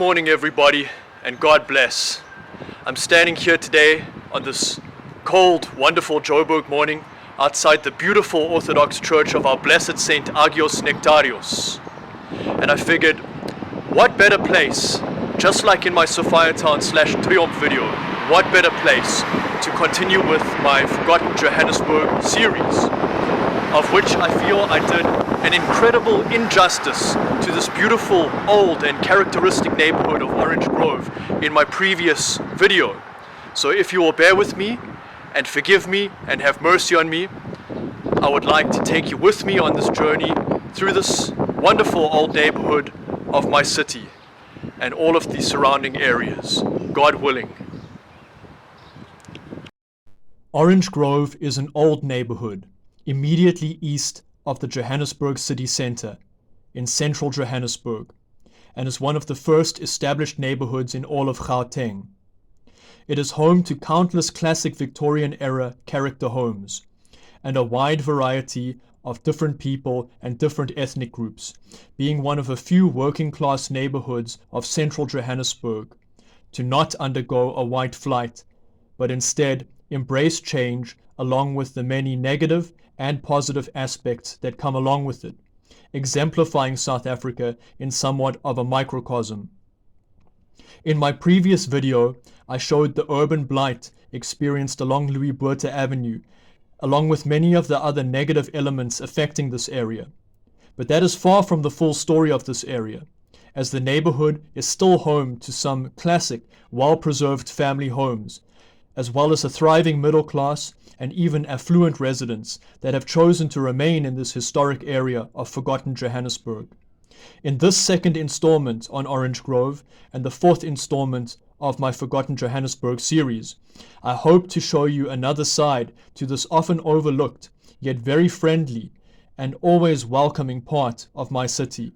morning, everybody, and God bless. I'm standing here today on this cold, wonderful Joburg morning outside the beautiful Orthodox Church of our blessed Saint Agios Nectarios. And I figured, what better place, just like in my Sophiatown/Triumph video, what better place to continue with my Forgotten Johannesburg series, of which I feel I did an incredible injustice to this beautiful, old and characteristic neighborhood of Orange Grove in my previous video. So if you will bear with me and forgive me and have mercy on me, I would like to take you with me on this journey through this wonderful old neighborhood of my city and all of the surrounding areas, God willing. Orange Grove is an old neighborhood immediately east of the Johannesburg city center in central Johannesburg, and is one of the first established neighborhoods in all of Gauteng. It is home to countless classic Victorian era character homes and a wide variety of different people and different ethnic groups, being one of a few working class neighborhoods of central Johannesburg to not undergo a white flight, but instead embrace change along with the many negative and positive aspects that come along with it, exemplifying South Africa in somewhat of a microcosm. In my previous video, I showed the urban blight experienced along Louis Botha Avenue, along with many of the other negative elements affecting this area. But that is far from the full story of this area, as the neighborhood is still home to some classic, well-preserved family homes, as well as a thriving middle class and even affluent residents that have chosen to remain in this historic area of forgotten Johannesburg. In this second installment on Orange Grove and the fourth installment of my Forgotten Johannesburg series, I hope to show you another side to this often overlooked, yet very friendly and always welcoming part of my city,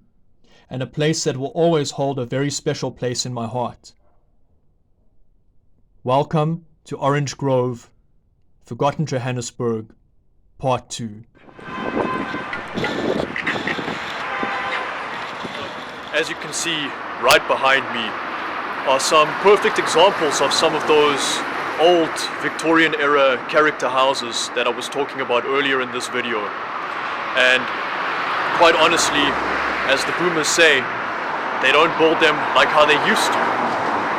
and a place that will always hold a very special place in my heart. Welcome to Orange Grove, Forgotten Johannesburg, Part 2. As you can see right behind me are some perfect examples of some of those old Victorian era character houses that I was talking about earlier in this video. And quite honestly, as the boomers say, they don't build them like how they used to.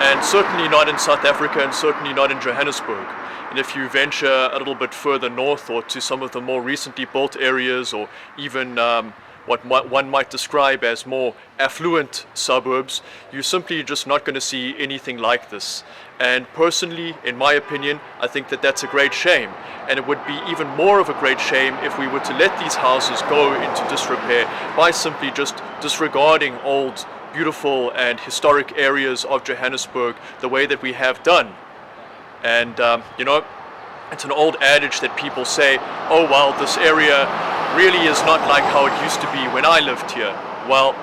And certainly not in South Africa, and certainly not in Johannesburg. And if you venture a little bit further north or to some of the more recently built areas, or even what one might describe as more affluent suburbs, you're simply just not going to see anything like this. And personally, in my opinion, I think that that's a great shame. And it would be even more of a great shame if we were to let these houses go into disrepair by simply just disregarding old, beautiful and historic areas of Johannesburg the way that we have done. And it's an old adage that people say, oh well, this area really is not like how it used to be when I lived here. Well,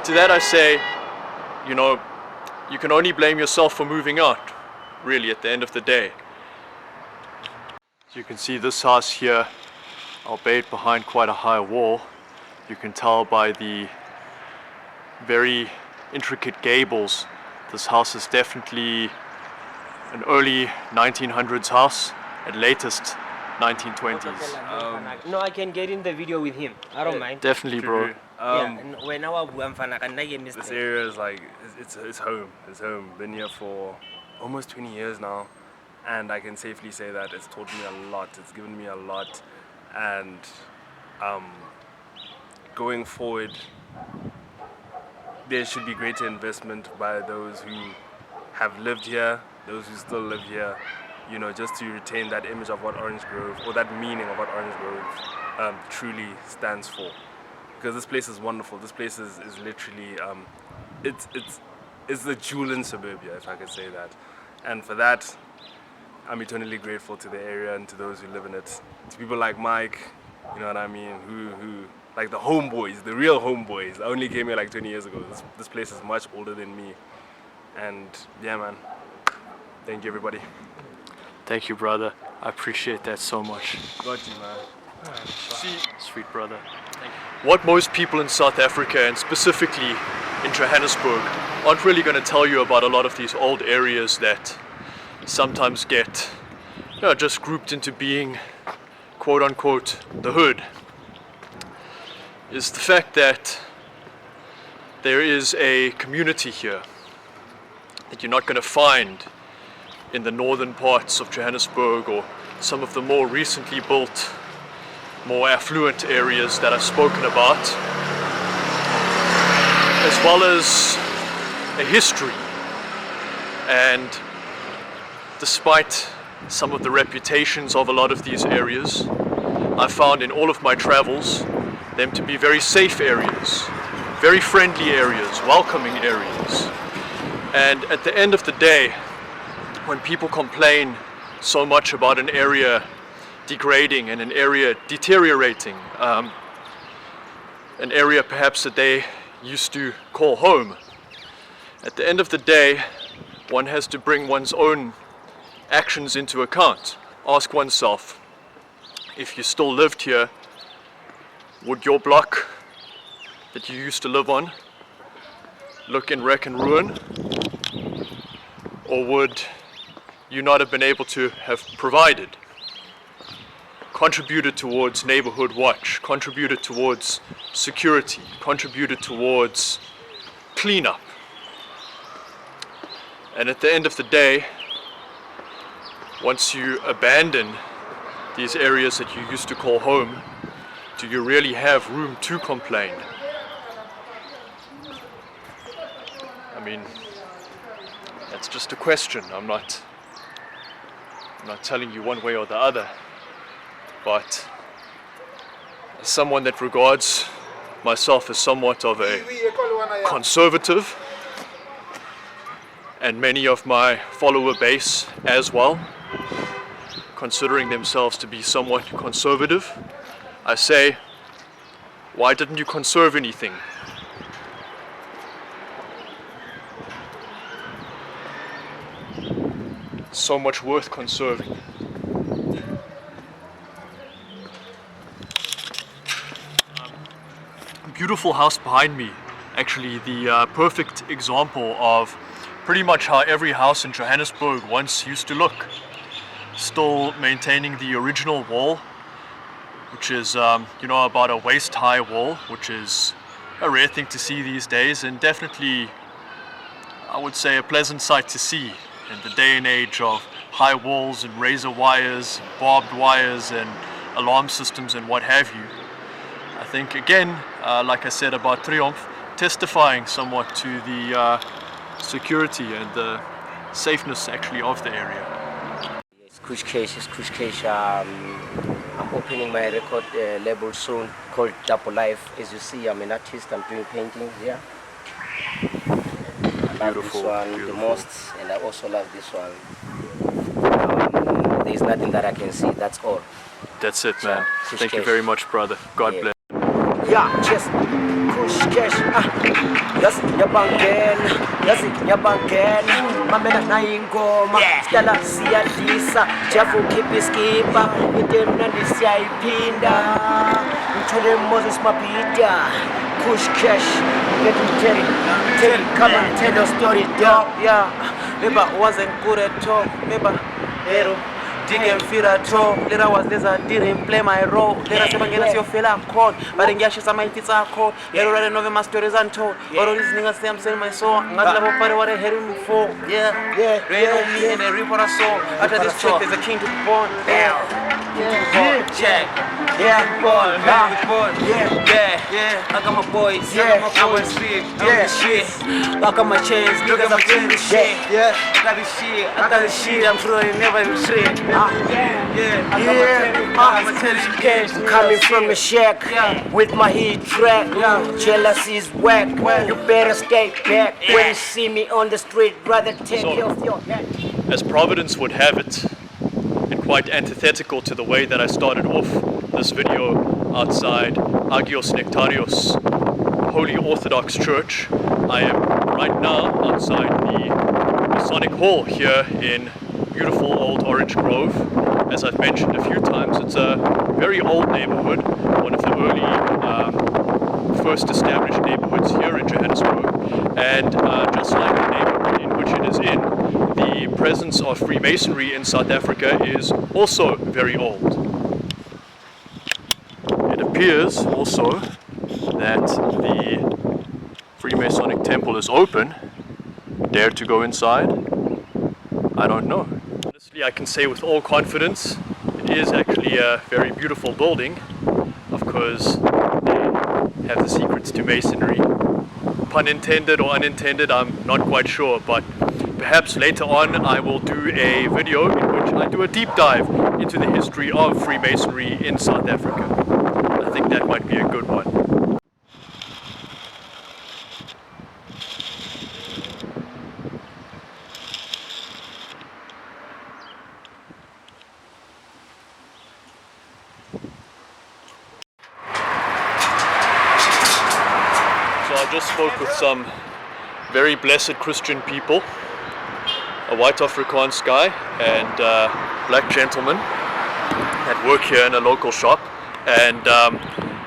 to that I say, you can only blame yourself for moving out, really, at the end of the day. As you can see, this house here, albeit behind quite a high wall, you can tell by the very intricate gables, this house is definitely an early 1900s house, at latest 1920s. No, I can get in the video with him. I don't mind. Definitely, bro. This area is like, it's home. It's home. Been here for almost 20 years now, and I can safely say that it's taught me a lot. It's given me a lot, and going forward, there should be greater investment by those who have lived here, those who still live here, just to retain that image of what Orange Grove, or that meaning of what Orange Grove truly stands for. Because this place is wonderful. This place is literally, it's the jewel in suburbia, if I could say that. And for that, I'm eternally grateful to the area and to those who live in it. To people like Mike, you know what I mean, who like the homeboys, the real homeboys. I only came here like 20 years ago. This place is much older than me. And yeah, man, thank you, everybody. Thank you, brother. I appreciate that so much. Got you, man. See, sweet brother. Thank you. What most people in South Africa, and specifically in Johannesburg aren't really going to tell you about a lot of these old areas that sometimes get just grouped into being quote unquote the hood, is the fact that there is a community here that you're not going to find in the northern parts of Johannesburg or some of the more recently built, more affluent areas that I've spoken about, as well as a history. And despite some of the reputations of a lot of these areas, I've found in all of my travels them to be very safe areas, very friendly areas, welcoming areas. And at the end of the day, when people complain so much about an area degrading and an area deteriorating, an area perhaps that they used to call home, at the end of the day, one has to bring one's own actions into account. Ask oneself, if you still lived here, would your block that you used to live on look in wreck and ruin? Or would you not have been able to have provided, contributed towards neighborhood watch, contributed towards security, contributed towards cleanup? And at the end of the day, once you abandon these areas that you used to call home, do you really have room to complain? I mean, that's just a question. I'm not telling you one way or the other, but as someone that regards myself as somewhat of a conservative, and many of my follower base as well, considering themselves to be somewhat conservative, I say, why didn't you conserve anything? So much worth conserving. Beautiful house behind me, actually the perfect example of pretty much how every house in Johannesburg once used to look. Still maintaining the original wall, which is about a waist high wall, which is a rare thing to see these days, and definitely I would say a pleasant sight to see in the day and age of high walls and razor wires, barbed wires and alarm systems and what have you. I think again, like I said about Triumph, testifying somewhat to the security and the safeness actually of the area. It's Kush Cash. I'm opening my record label soon called Double Life. As you see, I'm an artist, I'm doing paintings here. I love this one the most, and I also love this one. There's nothing that I can see, that's all. That's it, man. Thank you very much, brother. God bless. Yeah, just Kush Cash. Yes, yabangen. Yes, yabangen. Mamela na ingoma. Stella siyadisa. Jafu kipiskipa. Itemna ndisiyayiphinda. Ngithole Moses Mapita. Kush Cash. Let me tell you, come and tell your story, dog. Yeah, maybe I wasn't good at all. Maybe didn't feel at all. Later was this, I didn't play my role. Later se bangena siyo fela call. But ngiyashisa my hits are called. Later already know my stories untold. All these niggas say I'm selling my soul. Ngazi labo party what I heard him before. Yeah. Rain on me and they reap what I sow. After this check, there's a king to be born. Check. Yeah, born. Yeah. I got my boys. I got my street. Shit. I got my chains. Niggas, I'm doing this shit. I got this shit. I'm throwing never shit. Coming from a shack with my heat track. Jealousy's whack. You better stay back. When you see me on the street, brother, take off your hat. As Providence would have it, and quite antithetical to the way that I started off this video outside Agios Nectarios Holy Orthodox Church, I am right now outside the Masonic Hall here in beautiful old Orange Grove. As I've mentioned a few times, it's a very old neighborhood, one of the early first established neighborhoods here in Johannesburg, and just like the neighborhood in which it is in, the presence of Freemasonry in South Africa is also very old. It appears also that the Freemasonic temple is open. Dare to go inside? I don't know. Honestly, I can say with all confidence, it is actually a very beautiful building. Of course, they have the secrets to masonry. Pun intended or unintended, I'm not quite sure, but perhaps later on I will do a video in which I do a deep dive into the history of Freemasonry in South Africa. I think that might be a good one. I just spoke with some very blessed Christian people, a white Afrikaans guy and a black gentleman that work here in a local shop, and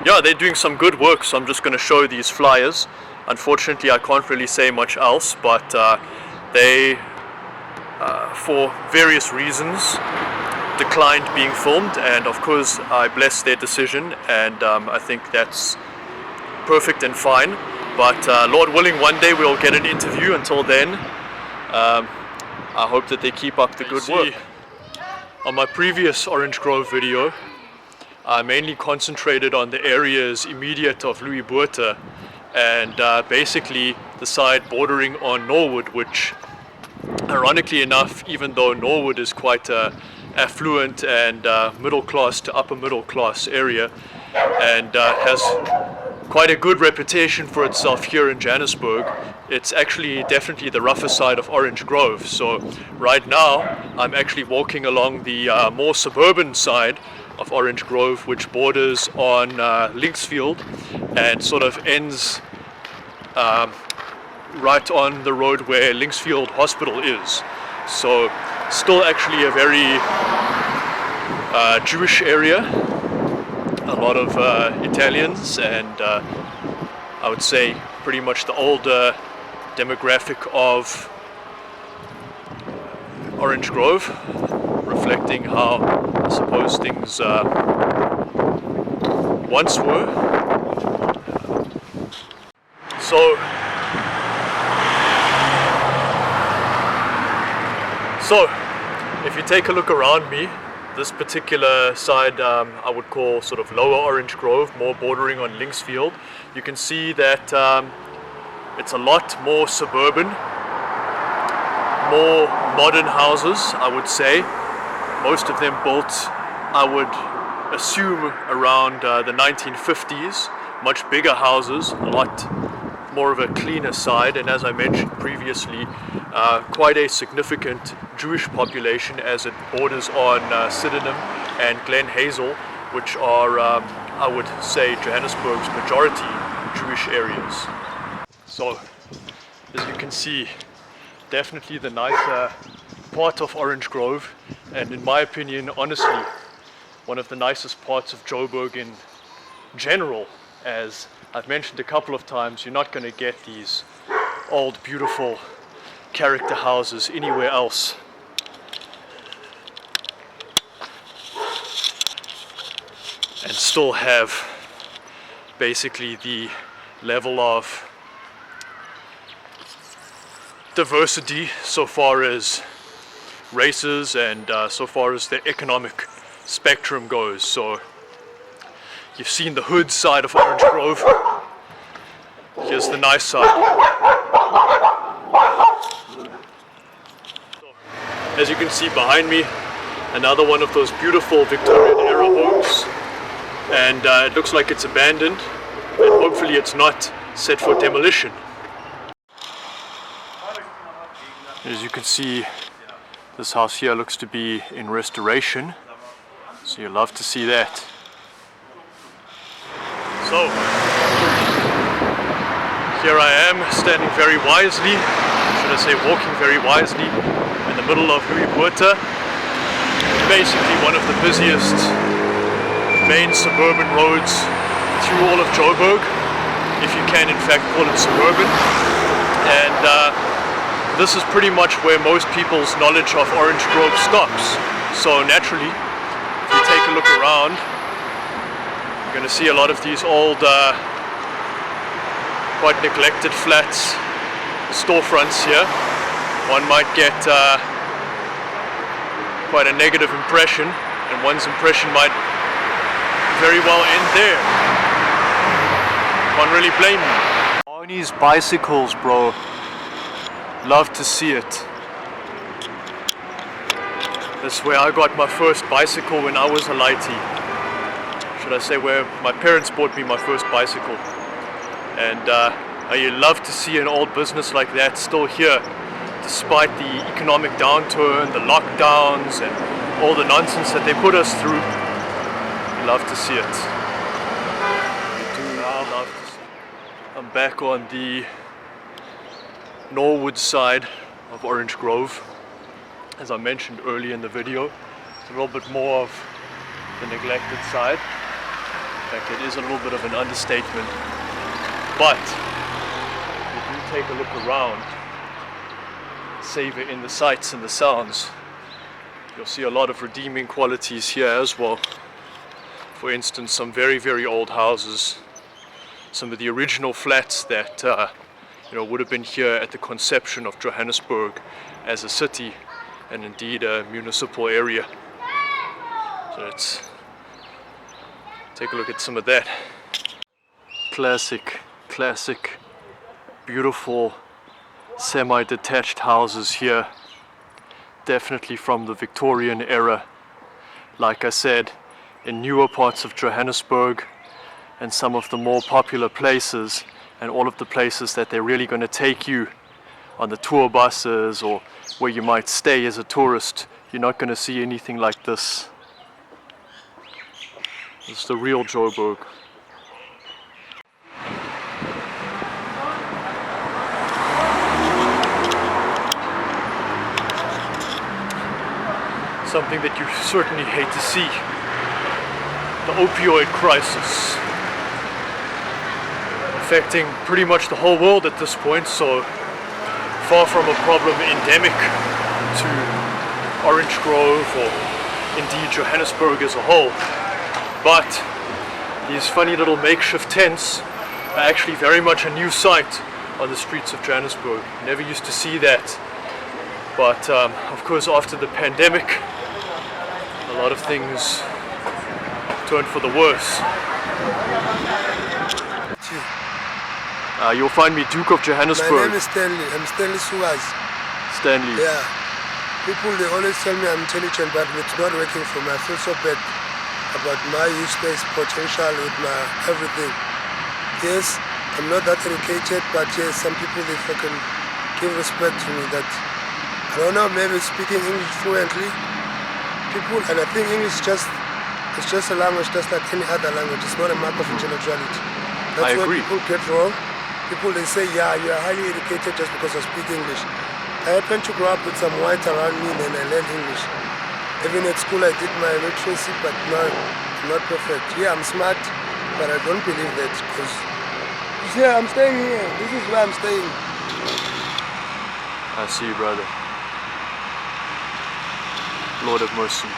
yeah, they're doing some good work, so I'm just going to show these flyers. Unfortunately, I can't really say much else, but they, for various reasons, declined being filmed, and of course I bless their decision, and I think that's perfect and fine. But Lord willing, one day we'll get an interview. Until then, I hope that they keep up the good work. On my previous Orange Grove video, I mainly concentrated on the areas immediate of Louis Botha and basically the side bordering on Norwood, which ironically enough, even though Norwood is quite a affluent and middle class to upper middle class area and has quite a good reputation for itself here in Johannesburg, it's actually definitely the rougher side of Orange Grove. So right now I'm actually walking along the more suburban side of Orange Grove, which borders on Linksfield and sort of ends right on the road where Linksfield Hospital is. So still actually a very Jewish area. A lot of Italians and I would say pretty much the older demographic of Orange Grove, reflecting how I suppose things once were. So if you take a look around me, this particular side I would call sort of lower Orange Grove, more bordering on Linksfield. You can see that it's a lot more suburban, more modern houses, I would say. Most of them built, I would assume, around the 1950s. Much bigger houses, a lot more of a cleaner side, and as I mentioned previously, quite a significant Jewish population as it borders on Sydenham and Glen Hazel, which are, I would say, Johannesburg's majority Jewish areas. So, as you can see, definitely the nicer part of Orange Grove, and in my opinion, honestly, one of the nicest parts of Joburg in general. As I've mentioned a couple of times, you're not going to get these old, beautiful character houses anywhere else. And still have basically the level of diversity so far as races and so far as the economic spectrum goes. So you've seen the hood side of Orange Grove. Here's the nice side. As you can see behind me, another one of those beautiful Victorian era homes, and it looks like it's abandoned, and hopefully it's not set for demolition. As you can see, this house here looks to be in restoration, so you'll love to see that. So, here I am, standing very wisely, should I say walking very wisely, in the middle of Louis Botha, basically one of the busiest main suburban roads through all of Joburg. if you can in fact call it suburban. And this is pretty much where most people's knowledge of Orange Grove stops. So naturally, if you take a look around, you're going to see a lot of these old, quite neglected flats, storefronts here. One might get quite a negative impression, and one's impression might very well end there. Can't really blame me. Barney's bicycles, bro. Love to see it. That's where I got my first bicycle when I was a lightie. Should I say where my parents bought me my first bicycle. And you love to see an old business like that still here, despite the economic downturn, the lockdowns, and all the nonsense that they put us through. You love to see it. You do love to see it. I'm back on the Norwood side of Orange Grove. As I mentioned earlier in the video, it's a little bit more of the neglected side. In fact, it is a little bit of an understatement. But if you take a look around, savor in the sights and the sounds, you'll see a lot of redeeming qualities here as well. For instance, some very, very old houses, some of the original flats that would have been here at the conception of Johannesburg as a city and indeed a municipal area. So let's take a look at some of that. Classic, beautiful semi-detached houses here, definitely from the Victorian era. Like I said, in newer parts of Johannesburg and some of the more popular places, and all of the places that they're really going to take you on the tour buses or where you might stay as a tourist, you're not going to see anything like this. It's the real Joburg. Something that you certainly hate to see. The opioid crisis. Affecting pretty much the whole world at this point, so far from a problem endemic to Orange Grove or indeed Johannesburg as a whole. But these funny little makeshift tents are actually very much a new sight on the streets of Johannesburg. Never used to see that. But of course, after the pandemic, a lot of things turned for the worse. You'll find me Duke of Johannesburg. My name is Stanley. I'm Stanley Suarez. Stanley. Yeah. People, they always tell me I'm intelligent, but it's not working for me. I feel so bad about my useless potential with my everything. Yes, I'm not that educated, but yes, some people, they fucking give respect to me that, I don't know, maybe speaking English fluently. People, and I think English it's just a language just like any other language. It's not a mark of intellectuality. That's what people get wrong. People, they say, yeah, you are highly educated just because I speak English. I happen to grow up with some white around me and I learned English. Even at school I did my literacy, but no, I'm not perfect. Yeah, I'm smart, but I don't believe that because, you see, I'm staying here. This is where I'm staying. I see, brother. Lord have mercy.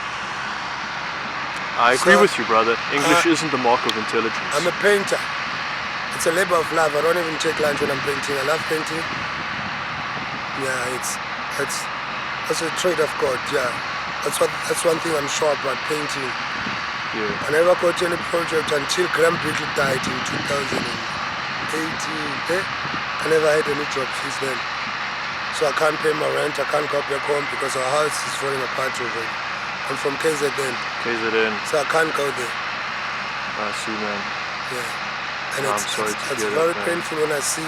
I agree with you, brother. English isn't the mark of intelligence. I'm a painter. It's a labor of love. I don't even take lunch when I'm painting. I love painting. Yeah, it's a trade of God. Yeah, that's one thing I'm sure about painting. Yeah. I never got any project until Graham Beatle died in 2018. I never had any job since then. So I can't pay my rent. I can't go back home because our house is falling apart over. I'm from KZN. KZN. So I can't go there. I see, man. Yeah. And I'm it's sorry to hear very that, painful when I see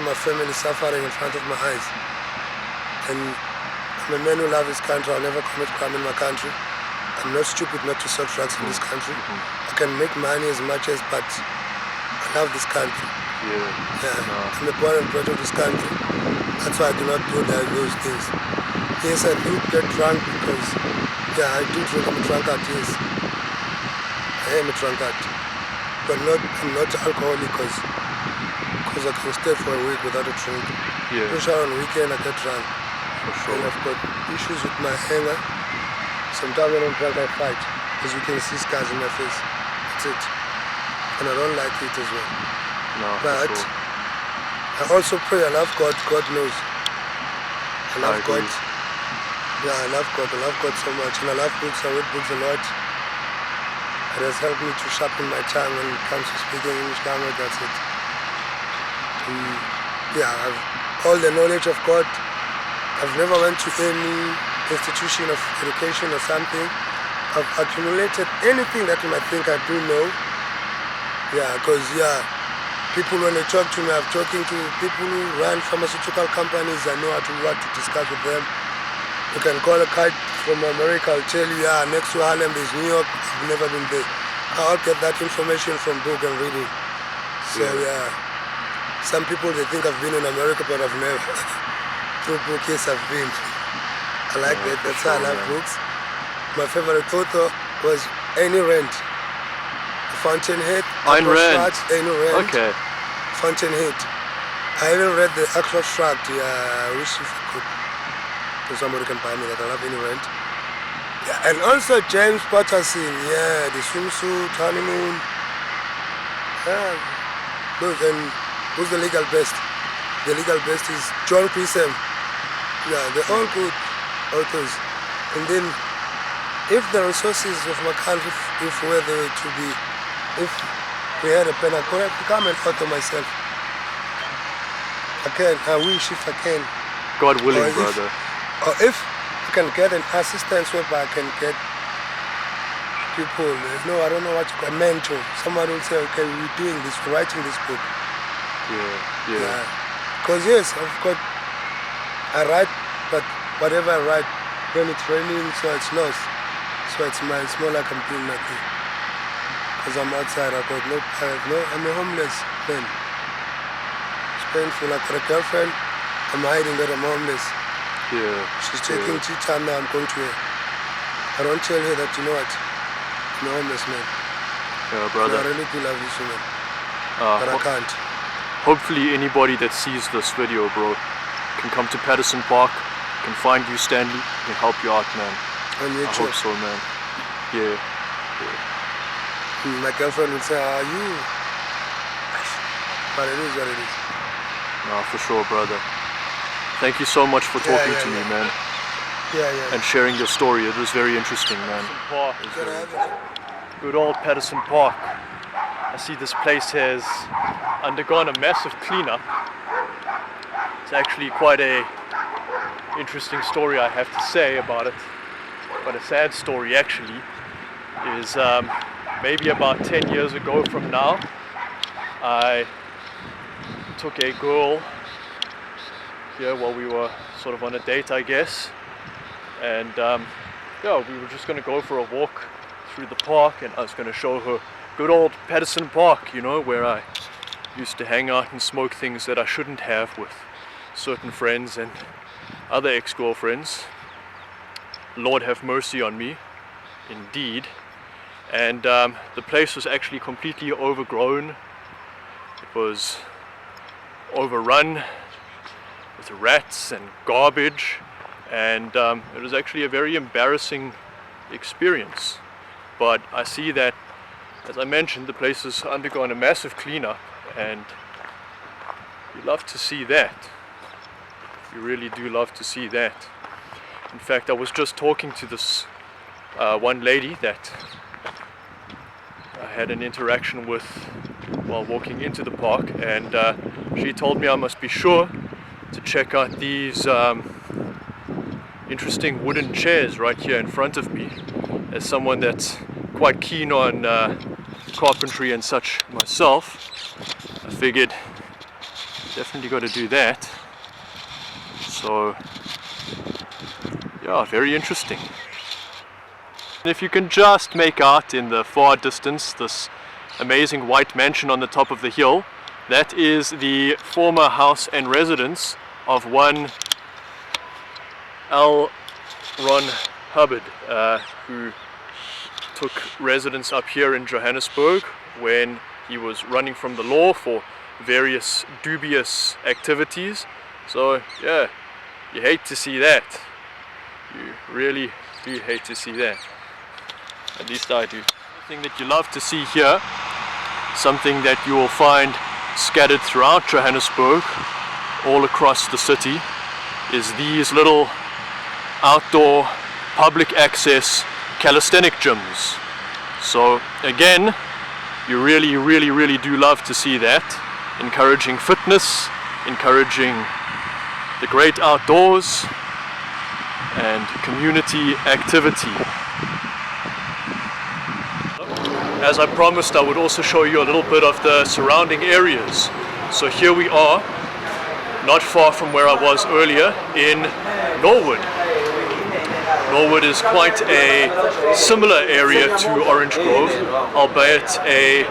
my family suffering in front of my eyes. And I'm a man who loves his country. I'll never commit crime in my country. I'm not stupid not to sell drugs in this country. I can make money as much as, but I love this country. Yeah. I'm a born and bred of this country. That's why I do not do those things. Yes, I do get drunk because, I do drink. I'm a drunkard, yes. I am a drunkard. but I'm not alcoholic because I can stay for a week without a drink. Yeah. Push out on the weekend, I get drunk. For sure. And I've got issues with my anger. Sometimes when I'm drunk, I fight. As you can see scars in my face. That's it. And I don't like it as well. No, But for sure. I also pray. I love God. God knows. I love agree. God. Yeah, I love God. I love God so much. And I love books. I read books a lot. It has helped me to sharpen my tongue when it comes to speaking English language. That's it. Yeah, I've all the knowledge of God. I've never went to any institution of education or something. I've accumulated anything that you might think I do know. Yeah, because people when they talk to me, I'm talking to people who run pharmaceutical companies. I know what to discuss with them. You can call a kite from America. I'll tell you, next to Harlem there's New York. I've never been there. I'll get that information from book and reading. So some people they think I've been in America, but I've never. Through book, yes, I've been. I like that. That's why I love books. My favorite author was Ayn Rand. Fountainhead. Ayn Rand. Ayn Rand. Okay. Fountainhead. I haven't read the actual tract. I wish if I could. So somebody can buy me that. I love Ayn Rand. Yeah, and also James Patterson. Yeah, the swimsuit, honeymoon. And who's the legal best? The legal best is John Grisham. Yeah, they're all good authors. And then, if the resources of my country, if were they were to be, if we had a pen, I could have become an author myself. I wish if I can. God willing, brother. Or if I can get an assistance whereby I can get people, I don't know what to call, a mentor. Someone will say, okay, we're doing this, we're writing this book. Yeah. Because yes, I write, but whatever I write, when it's raining, so it's lost. So it's more like I'm doing nothing. Because I'm outside, I'm a homeless man. It's painful. I got a girlfriend, I'm hiding that I'm homeless. Yeah. She's taking tea time now, I'm going to her. I don't tell her that, you know what, I'm a homeless man. Yeah, brother. And I really do love this woman, but I can't. Hopefully anybody that sees this video, bro, can come to Patterson Park, can find you, Stanley, can help you out, man. On I hope so, man. Yeah. My girlfriend would say, are you? But it is what it is. No, for sure, brother. Thank you so much for talking to me, man. Yeah. And sharing your story. It was very interesting, man. Good old Patterson Park. I see this place has undergone a massive cleanup. It's actually quite a interesting story, I have to say, about it. But a sad story actually is maybe about 10 years ago from now, I took a girl here while we were sort of on a date, I guess, and we were just going to go for a walk through the park, and I was going to show her good old Patterson Park, where I used to hang out and smoke things that I shouldn't have with certain friends and other ex-girlfriends. Lord have mercy on me, indeed. And the place was actually completely overgrown. It was overrun with rats and garbage, and it was actually a very embarrassing experience. But I see that, as I mentioned, the place has undergone a massive cleanup, and you love to see that. You really do love to see that. In fact, I was just talking to this one lady that I had an interaction with while walking into the park, and she told me I must be sure to check out these interesting wooden chairs right here in front of me. As someone that's quite keen on carpentry and such myself, I figured definitely got to do that. So yeah, very interesting. And if you can just make out in the far distance this amazing white mansion on the top of the hill, that is the former house and residence of one L. Ron Hubbard, who took residence up here in Johannesburg when he was running from the law for various dubious activities. So yeah, you hate to see that. You really do hate to see that. At least I do. Something that you love to see here, something that you will find scattered throughout Johannesburg, all across the city, is these little outdoor public access calisthenic gyms. So again, you really do love to see that, encouraging fitness, encouraging the great outdoors and community activity. As I promised, I would also show you a little bit of the surrounding areas. So here we are, not far from where I was earlier, in Norwood. Norwood is quite a similar area to Orange Grove, albeit a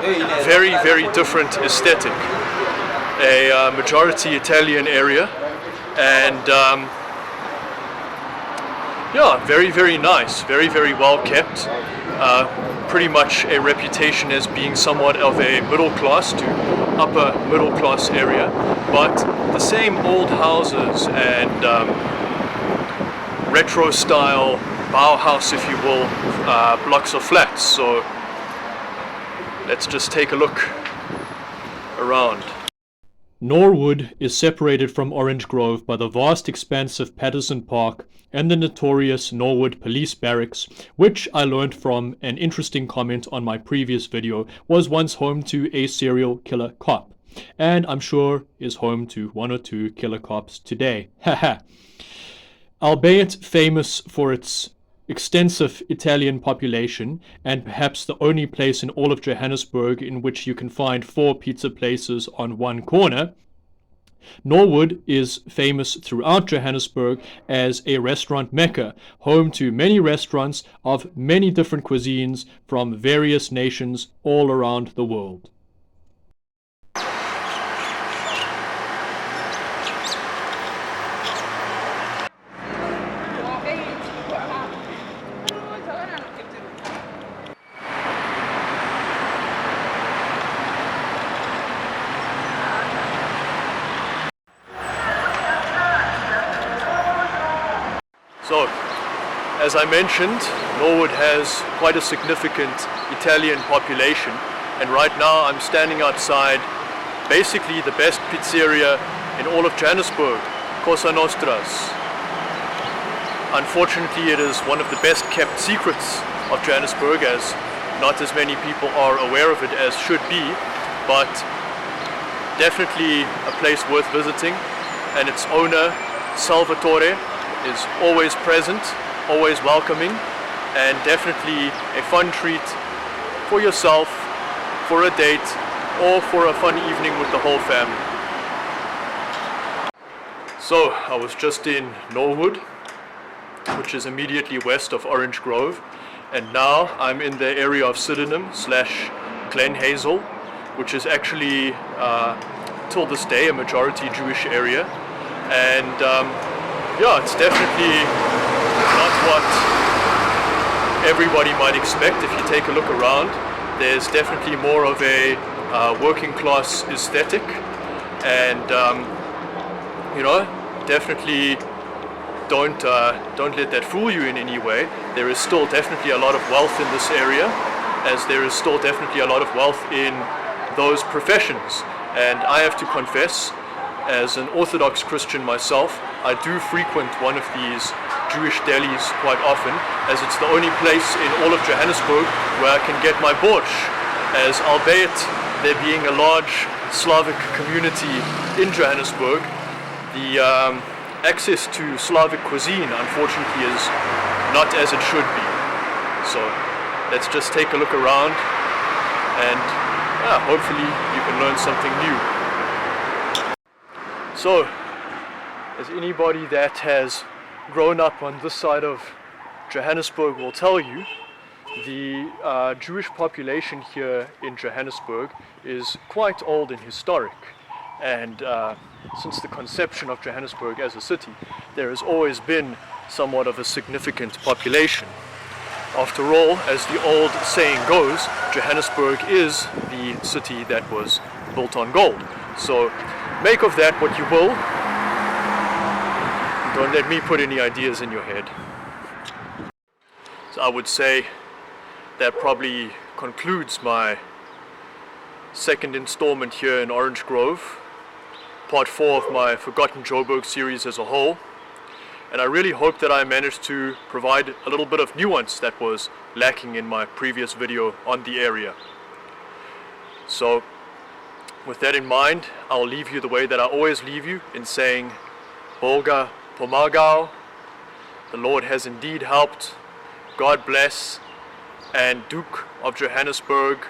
very different aesthetic. A majority Italian area, and yeah, very nice, very well kept. Pretty much a reputation as being somewhat of a middle class to upper middle class area, but the same old houses and retro style Bauhaus, if you will, blocks of flats. So let's just take a look around. Norwood is separated from Orange Grove by the vast expanse of Patterson Park and the notorious Norwood Police Barracks, which I learned from an interesting comment on my previous video was once home to a serial killer cop, and I'm sure is home to one or two killer cops today. Haha. Albeit famous for its extensive Italian population, and perhaps the only place in all of Johannesburg in which you can find 4 pizza places on one corner, Norwood is famous throughout Johannesburg as a restaurant mecca, home to many restaurants of many different cuisines from various nations all around the world. So, as I mentioned, Norwood has quite a significant Italian population, and right now I'm standing outside basically the best pizzeria in all of Johannesburg, Cosa Nostra's. Unfortunately, it is one of the best kept secrets of Johannesburg, as not as many people are aware of it as should be, but definitely a place worth visiting, and its owner, Salvatore, is always present, always welcoming, and definitely a fun treat for yourself, for a date, or for a fun evening with the whole family. So I was just in Norwood, which is immediately west of Orange Grove, and now I'm in the area of Sydenham / Glen Hazel, which is actually till this day a majority Jewish area, and yeah, it's definitely not what everybody might expect. If you take a look around, there's definitely more of a working class aesthetic, and you know, definitely don't let that fool you in any way. There is still definitely a lot of wealth in this area, as there is still definitely a lot of wealth in those professions. And I have to confess, as an Orthodox Christian myself, I do frequent one of these Jewish delis quite often, as it's the only place in all of Johannesburg where I can get my borscht, as albeit there being a large Slavic community in Johannesburg, the access to Slavic cuisine unfortunately is not as it should be. So let's just take a look around, and hopefully you can learn something new. So, as anybody that has grown up on this side of Johannesburg will tell you, the Jewish population here in Johannesburg is quite old and historic, and since the conception of Johannesburg as a city, there has always been somewhat of a significant population. After all, as the old saying goes, Johannesburg is the city that was built on gold. So make of that what you will. Don't let me put any ideas in your head. So I would say that probably concludes my second installment here in Orange Grove, part 4 of my Forgotten Joburg series as a whole. And I really hope that I managed to provide a little bit of nuance that was lacking in my previous video on the area. So with that in mind, I'll leave you the way that I always leave you, in saying Bolga Pomagao, the Lord has indeed helped, God bless, and Duke of Johannesburg,